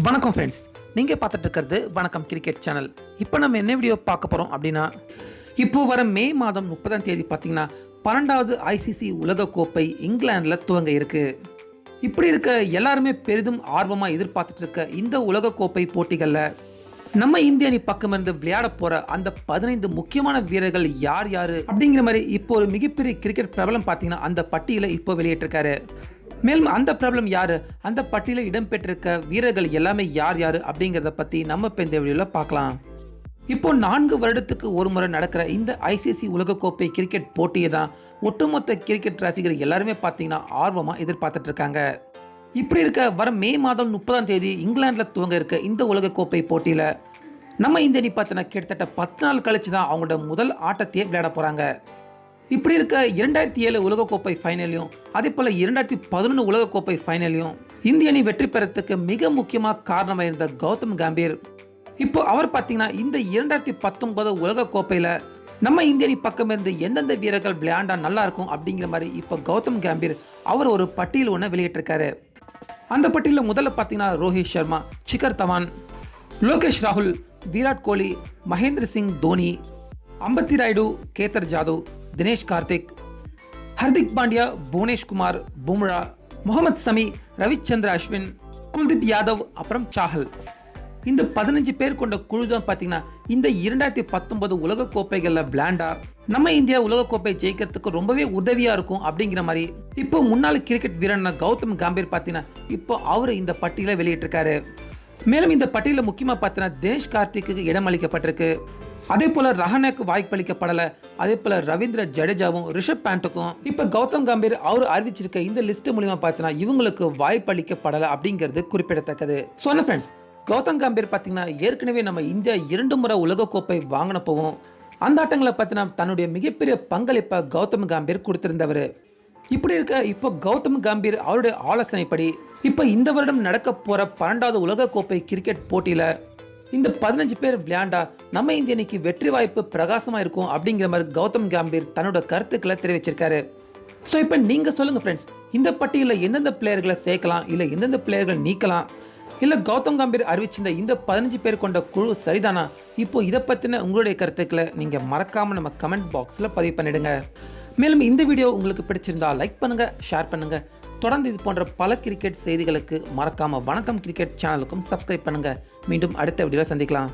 வணக்கம் ஃப்ரெண்ட்ஸ், நீங்கள் பார்த்துட்டு இருக்கிறது வணக்கம் கிரிக்கெட் சேனல். இப்போ நம்ம என்ன வீடியோ பார்க்க போகிறோம் அப்படின்னா, இப்போ வர மே மாதம் 30ஆம் தேதி பார்த்தீங்கன்னா 12வது ஐசிசி உலகக்கோப்பை இங்கிலாந்தில் துவங்க இருக்கு. இப்படி இருக்க எல்லாருமே பெரிதும் ஆர்வமாக எதிர்பார்த்துட்டு இருக்க இந்த உலகக்கோப்பை போட்டிகளில் நம்ம இந்திய அணி பக்கம் இருந்து விளையாட போகிற அந்த 15 முக்கியமான வீரர்கள் யார் யார் அப்படிங்கிற மாதிரி இப்போ ஒரு மிகப்பெரிய கிரிக்கெட் பிரபலம் பார்த்தீங்கன்னா அந்த பட்டியலை இப்போ வெளியிட்டிருக்காரு. மேலும் அந்த பிரபலம் யாரு, அந்த பட்டியலில் இடம்பெற்றிருக்க வீரர்கள் எல்லாமே யார் யார் அப்படிங்கிறத பற்றி நம்ம இப்போ இந்த வீடியோவில் பார்க்கலாம். இப்போ 4 வருடத்துக்கு ஒரு முறை நடக்கிற இந்த ஐசிசி உலகக்கோப்பை கிரிக்கெட் போட்டியை தான் ஒட்டுமொத்த கிரிக்கெட் ரசிகர்கள் எல்லாருமே பார்த்தீங்கன்னா ஆர்வமாக எதிர்பார்த்துட்டு இருக்காங்க. இப்படி இருக்க வர மே மாதம் 30ஆம் தேதி இங்கிலாந்தில் துவங்க இருக்க இந்த உலகக்கோப்பை போட்டியில் நம்ம இந்த அணி பார்த்தீங்கன்னா கிட்டத்தட்ட 10 நாள் கழிச்சு தான் அவங்களோட முதல் ஆட்டத்தையே விளையாட போகிறாங்க. இப்படி இருக்க 2007 உலகக்கோப்பை ஃபைனலையும் அதே போல் 2011 உலகக்கோப்பை ஃபைனலையும் இந்திய அணி வெற்றி பெறத்துக்கு மிக முக்கியமாக காரணமாக இருந்த கௌதம் கம்பீர் இப்போ அவர் பார்த்தீங்கன்னா இந்த 2019 உலகக்கோப்பையில் நம்ம இந்திய அணி பக்கம் இருந்து எந்தெந்த வீரர்கள் விளையாண்டா நல்லா இருக்கும் அப்படிங்கிற மாதிரி இப்போ கௌதம் கம்பீர் அவர் ஒரு பட்டியல் ஒன்று வெளியிட்டிருக்காரு. அந்த பட்டியலில் முதல்ல பார்த்தீங்கன்னா ரோஹித் சர்மா, சிகர் தவான், லோகேஷ் ராகுல், விராட் கோலி, மகேந்திர சிங் தோனி, அம்பத்தி ராயுடு, கேதர் ஜாதவ், தினேஷ் கார்த்திக், ஹர்திக் பாண்டியா, புவனேஷ் குமார், பும்ரா, முகமது சமி, ரவிச்சந்திர அஸ்வின், குல்தீப் யாதவ், அப்புறம் சாஹல். இந்த 15 பேர் கொண்ட குழு தான் பார்த்தீங்கன்னா இந்த 2019 உலகக்கோப்பைகளில் விளையாண்டா நம்ம இந்தியா உலகக்கோப்பை ஜெயிக்கிறதுக்கு ரொம்பவே உதவியாக இருக்கும் அப்படிங்கிற மாதிரி இப்போ முன்னாள் கிரிக்கெட் வீரன் கௌதம் கம்பீர் பார்த்தீங்கன்னா இப்போ அவர் இந்த பட்டியலை வெளியிட்டிருக்காரு. மேலும் இந்த பட்டியலில் முக்கியமாக பார்த்தீங்கன்னா தினேஷ் கார்த்திக்கு இடம் அளிக்கப்பட்டிருக்கு. அதே போல ரஹானேக்கு வாய்ப்பளிக்கப்படலை. அதே போல ரவீந்திர ஜடேஜாவும் ரிஷப் பேண்ட்டுக்கும் இப்போ கௌதம் கம்பீர் அவர் அறிவிச்சிருக்க இந்த லிஸ்ட் மூலியமா பார்த்தீங்கன்னா இவங்களுக்கு வாய்ப்பளிக்கப்படலை அப்படிங்கிறது குறிப்பிடத்தக்கது. சொன்ன ஃப்ரெண்ட்ஸ், கௌதம் கம்பீர் பார்த்தீங்கன்னா ஏற்கனவே நம்ம இந்தியா 2 முறை உலகக்கோப்பை வாங்கினப்பவும் அந்த ஆட்டங்களை பார்த்தீங்கன்னா தன்னுடைய மிகப்பெரிய பங்களிப்பை கௌதம் கம்பீர் கொடுத்திருந்தவர். இப்படி இருக்க இப்போ கௌதம் கம்பீர் அவருடைய ஆலோசனைப்படி இப்போ இந்த வருடம் நடக்க போற 12வது உலகக்கோப்பை கிரிக்கெட் போட்டியில இந்த 15 பேர் விளையாண்டா நம்ம இந்திய அணிக்கு வெற்றி வாய்ப்பு பிரகாசமா இருக்கும் அப்படிங்கிற மாதிரி கௌதம் கம்பீர் தன்னோட கருத்துக்களை தெரிவிச்சிருக்காரு. ஸோ இப்போ நீங்க சொல்லுங்க ஃப்ரெண்ட்ஸ், இந்த பட்டியலில் எந்தெந்த பிளேயர்களை சேர்க்கலாம், இல்லை எந்தெந்த பிளேயர்களை நீக்கலாம், இல்லை கௌதம் கம்பீர் அறிவிச்சிருந்த இந்த 15 பேர் கொண்ட குழு சரிதானா? இப்போ இதை பற்றின உங்களுடைய கருத்துக்களை நீங்கள் மறக்காமல் நம்ம கமெண்ட் பாக்ஸில் பதிவு பண்ணிடுங்க. மேலும் இந்த வீடியோ உங்களுக்கு பிடிச்சிருந்தா லைக் பண்ணுங்க, ஷேர் பண்ணுங்க. தொடர்ந்து இது போன்ற பல கிரிக்கெட் செய்திகளுக்கு மறக்காம வணக்கம் கிரிக்கெட் சேனலுக்கும் சப்ஸ்கிரைப் பண்ணுங்க. மீண்டும் அடுத்த வீடியோவில் சந்திக்கலாம்.